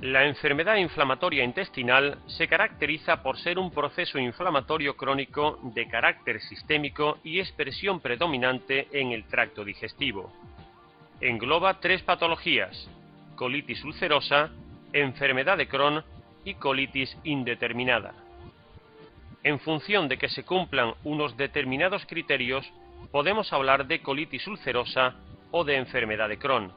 La enfermedad inflamatoria intestinal se caracteriza por ser un proceso inflamatorio crónico de carácter sistémico y expresión predominante en el tracto digestivo. Engloba tres patologías: colitis ulcerosa, enfermedad de Crohn y colitis indeterminada. En función de que se cumplan unos determinados criterios, podemos hablar de colitis ulcerosa o de enfermedad de Crohn.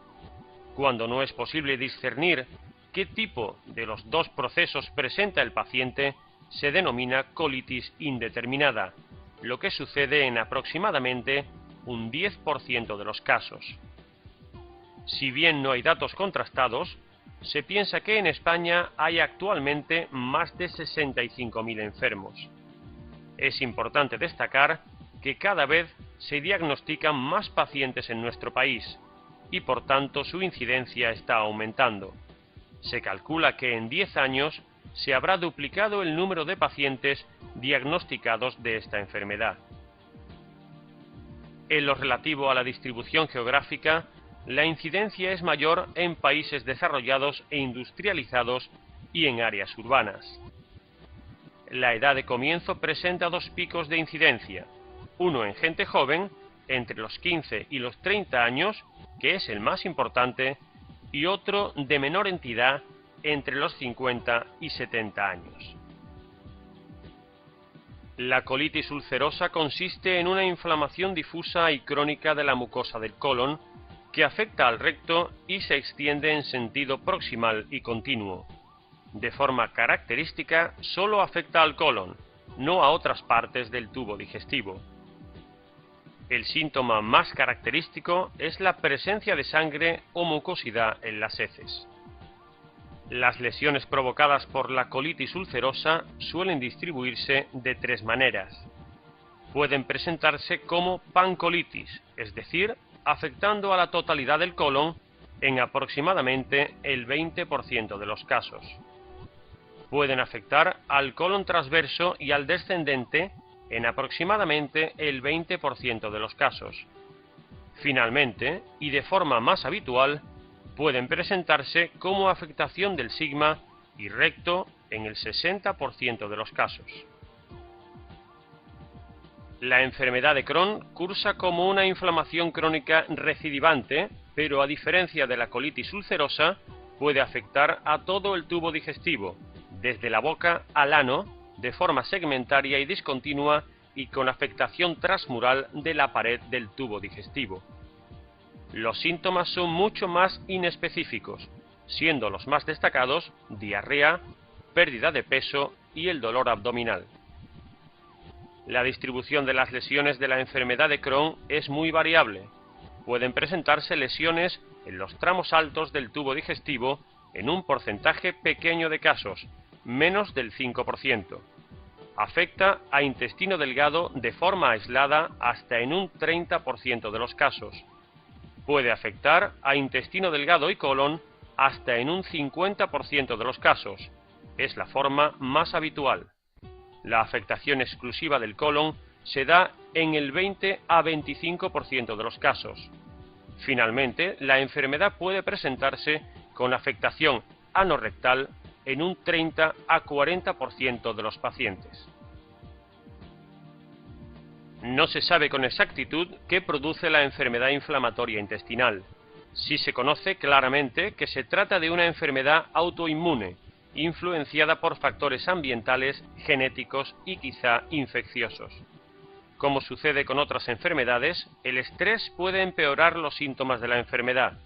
Cuando no es posible discernir qué tipo de los dos procesos presenta el paciente, se denomina colitis indeterminada, lo que sucede en aproximadamente un 10% de los casos. Si bien no hay datos contrastados, se piensa que en España hay actualmente más de 65.000 enfermos. Es importante destacar que cada vez se diagnostican más pacientes en nuestro país y por tanto su incidencia está aumentando. Se calcula que en 10 años se habrá duplicado el número de pacientes diagnosticados de esta enfermedad. En lo relativo a la distribución geográfica, la incidencia es mayor en países desarrollados e industrializados y en áreas urbanas. La edad de comienzo presenta dos picos de incidencia, uno en gente joven, entre los 15 y los 30 años, que es el más importante, y otro de menor entidad entre los 50 y 70 años. La colitis ulcerosa consiste en una inflamación difusa y crónica de la mucosa del colon que afecta al recto y se extiende en sentido proximal y continuo. De forma característica, solo afecta al colon, no a otras partes del tubo digestivo. El síntoma más característico es la presencia de sangre o mucosidad en las heces. Las lesiones provocadas por la colitis ulcerosa suelen distribuirse de tres maneras. Pueden presentarse como pancolitis, es decir, afectando a la totalidad del colon en aproximadamente el 20% de los casos. Pueden afectar al colon transverso y al descendente en aproximadamente el 20% de los casos. Finalmente, y de forma más habitual, pueden presentarse como afectación del sigma y recto en el 60% de los casos. La enfermedad de Crohn cursa como una inflamación crónica recidivante, pero a diferencia de la colitis ulcerosa, puede afectar a todo el tubo digestivo, desde la boca al ano, de forma segmentaria y discontinua y con afectación transmural de la pared del tubo digestivo. Los síntomas son mucho más inespecíficos, siendo los más destacados diarrea, pérdida de peso y el dolor abdominal. La distribución de las lesiones de la enfermedad de Crohn es muy variable. Pueden presentarse lesiones en los tramos altos del tubo digestivo en un porcentaje pequeño de casos, menos del 5%. Afecta a intestino delgado de forma aislada hasta en un 30% de los casos. Puede afectar a intestino delgado y colon hasta en un 50% de los casos. Es la forma más habitual. La afectación exclusiva del colon se da en el 20 a 25% de los casos. Finalmente, la enfermedad puede presentarse con afectación anorrectal en un 30 a 40% de los pacientes. No se sabe con exactitud qué produce la enfermedad inflamatoria intestinal. Sí se conoce claramente que se trata de una enfermedad autoinmune, influenciada por factores ambientales, genéticos y quizá infecciosos. Como sucede con otras enfermedades, el estrés puede empeorar los síntomas de la enfermedad.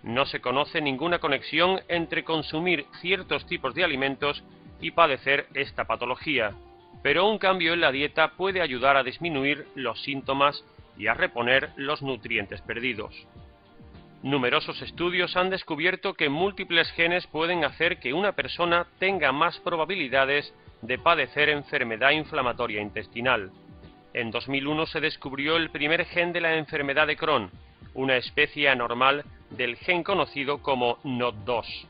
No se conoce ninguna conexión entre consumir ciertos tipos de alimentos y padecer esta patología, pero un cambio en la dieta puede ayudar a disminuir los síntomas y a reponer los nutrientes perdidos. Numerosos estudios han descubierto que múltiples genes pueden hacer que una persona tenga más probabilidades de padecer enfermedad inflamatoria intestinal. En 2001 se descubrió el primer gen de la enfermedad de Crohn, una especie anormal del gen conocido como NOD2.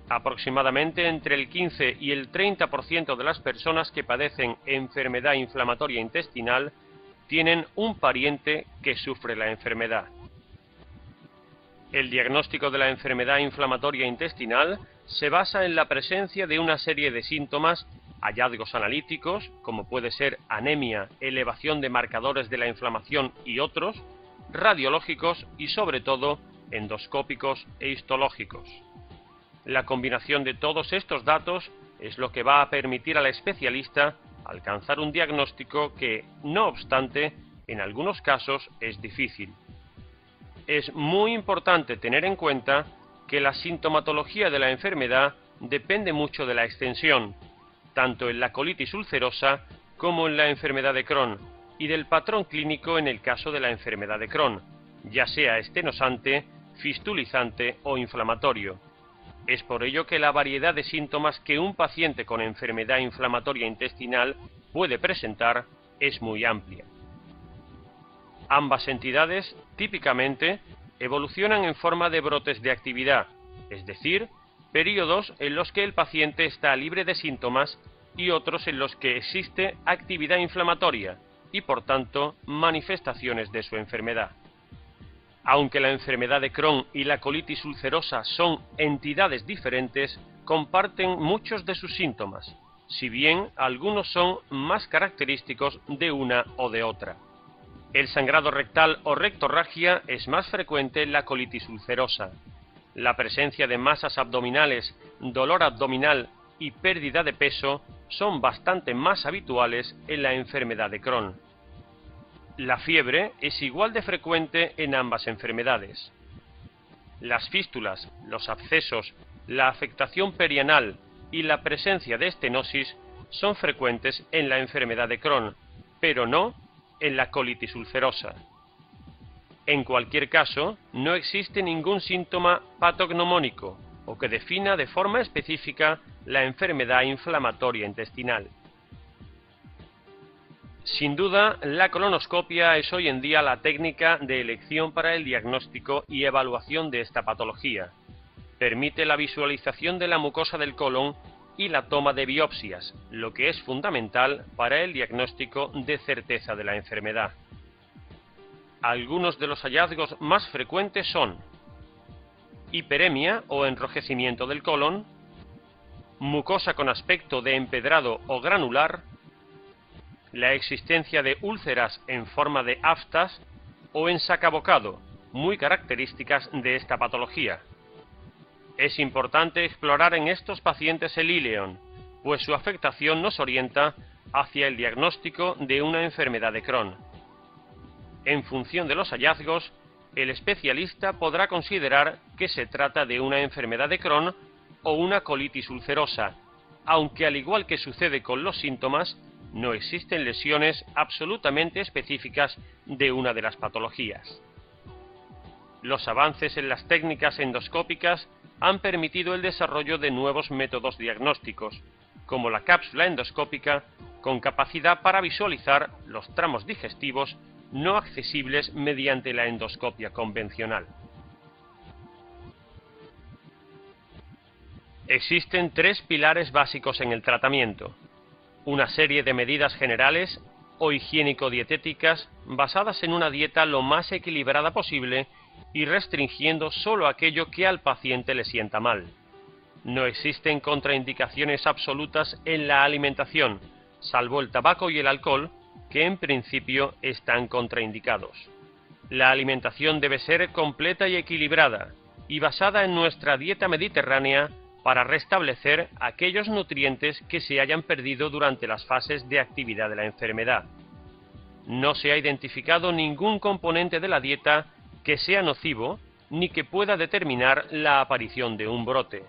Aproximadamente entre el 15 y el 30% de las personas que padecen enfermedad inflamatoria intestinal tienen un pariente que sufre la enfermedad. El diagnóstico de la enfermedad inflamatoria intestinal se basa en la presencia de una serie de síntomas, hallazgos analíticos, como puede ser anemia, elevación de marcadores de la inflamación y otros, radiológicos y sobre todo endoscópicos e histológicos. La combinación de todos estos datos es lo que va a permitir al especialista alcanzar un diagnóstico que, no obstante, en algunos casos es difícil. Es muy importante tener en cuenta que la sintomatología de la enfermedad depende mucho de la extensión, tanto en la colitis ulcerosa como en la enfermedad de Crohn, y del patrón clínico en el caso de la enfermedad de Crohn, ya sea estenosante, fistulizante o inflamatorio. Es por ello que la variedad de síntomas que un paciente con enfermedad inflamatoria intestinal puede presentar es muy amplia. Ambas entidades, típicamente, evolucionan en forma de brotes de actividad, es decir, periodos en los que el paciente está libre de síntomas y otros en los que existe actividad inflamatoria y, por tanto, manifestaciones de su enfermedad. Aunque la enfermedad de Crohn y la colitis ulcerosa son entidades diferentes, comparten muchos de sus síntomas, si bien algunos son más característicos de una o de otra. El sangrado rectal o rectorragia es más frecuente en la colitis ulcerosa. La presencia de masas abdominales, dolor abdominal y pérdida de peso son bastante más habituales en la enfermedad de Crohn. La fiebre es igual de frecuente en ambas enfermedades. Las fístulas, los abscesos, la afectación perianal y la presencia de estenosis son frecuentes en la enfermedad de Crohn, pero no en la colitis ulcerosa. En cualquier caso, no existe ningún síntoma patognomónico o que defina de forma específica la enfermedad inflamatoria intestinal. Sin duda, la colonoscopia es hoy en día la técnica de elección para el diagnóstico y evaluación de esta patología. Permite la visualización de la mucosa del colon y la toma de biopsias, lo que es fundamental para el diagnóstico de certeza de la enfermedad. Algunos de los hallazgos más frecuentes son hiperemia o enrojecimiento del colon, mucosa con aspecto de empedrado o granular, la existencia de úlceras en forma de aftas o ensacabocado, muy características de esta patología. Es importante explorar en estos pacientes el ileón, pues su afectación nos orienta hacia el diagnóstico de una enfermedad de Crohn. En función de los hallazgos, el especialista podrá considerar que se trata de una enfermedad de Crohn o una colitis ulcerosa, aunque al igual que sucede con los síntomas, no existen lesiones absolutamente específicas de una de las patologías. Los avances en las técnicas endoscópicas han permitido el desarrollo de nuevos métodos diagnósticos, como la cápsula endoscópica, con capacidad para visualizar los tramos digestivos no accesibles mediante la endoscopia convencional. Existen tres pilares básicos en el tratamiento: una serie de medidas generales o higiénico-dietéticas basadas en una dieta lo más equilibrada posible y restringiendo solo aquello que al paciente le sienta mal. No existen contraindicaciones absolutas en la alimentación, salvo el tabaco y el alcohol, que en principio están contraindicados. La alimentación debe ser completa y equilibrada, y basada en nuestra dieta mediterránea para restablecer aquellos nutrientes que se hayan perdido durante las fases de actividad de la enfermedad. No se ha identificado ningún componente de la dieta que sea nocivo ni que pueda determinar la aparición de un brote.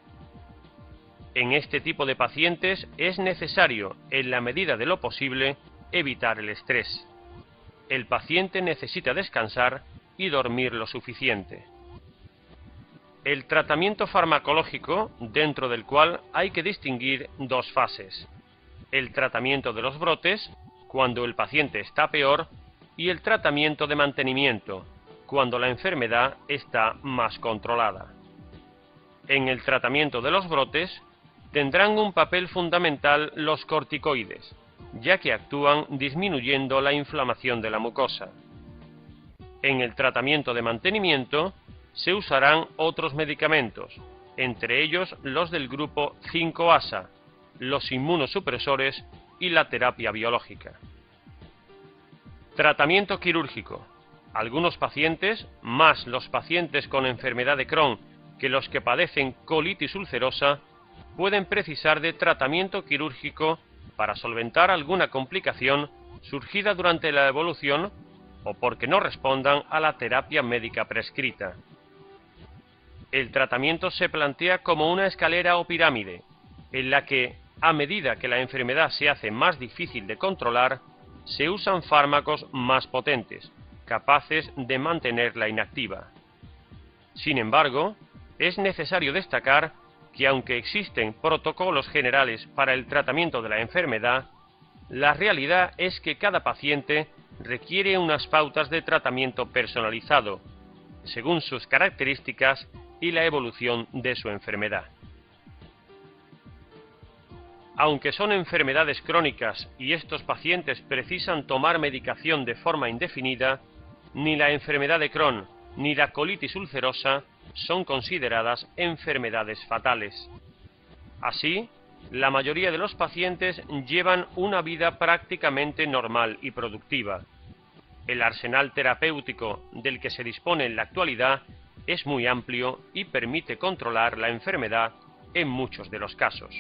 En este tipo de pacientes es necesario, en la medida de lo posible, evitar el estrés. El paciente necesita descansar y dormir lo suficiente. El tratamiento farmacológico, dentro del cual hay que distinguir dos fases: el tratamiento de los brotes, cuando el paciente está peor, y el tratamiento de mantenimiento, cuando la enfermedad está más controlada. En el tratamiento de los brotes tendrán un papel fundamental los corticoides, ya que actúan disminuyendo la inflamación de la mucosa. En el tratamiento de mantenimiento se usarán otros medicamentos, entre ellos los del grupo 5-ASA, los inmunosupresores y la terapia biológica. Tratamiento quirúrgico. Algunos pacientes, más los pacientes con enfermedad de Crohn que los que padecen colitis ulcerosa, pueden precisar de tratamiento quirúrgico para solventar alguna complicación surgida durante la evolución o porque no respondan a la terapia médica prescrita. El tratamiento se plantea como una escalera o pirámide, en la que, a medida que la enfermedad se hace más difícil de controlar, se usan fármacos más potentes, capaces de mantenerla inactiva. Sin embargo, es necesario destacar que aunque existen protocolos generales para el tratamiento de la enfermedad, la realidad es que cada paciente requiere unas pautas de tratamiento personalizado, según sus características y la evolución de su enfermedad. Aunque son enfermedades crónicas y estos pacientes precisan tomar medicación de forma indefinida, ni la enfermedad de Crohn ni la colitis ulcerosa son consideradas enfermedades fatales. Así, la mayoría de los pacientes llevan una vida prácticamente normal y productiva. El arsenal terapéutico del que se dispone en la actualidad es muy amplio y permite controlar la enfermedad en muchos de los casos.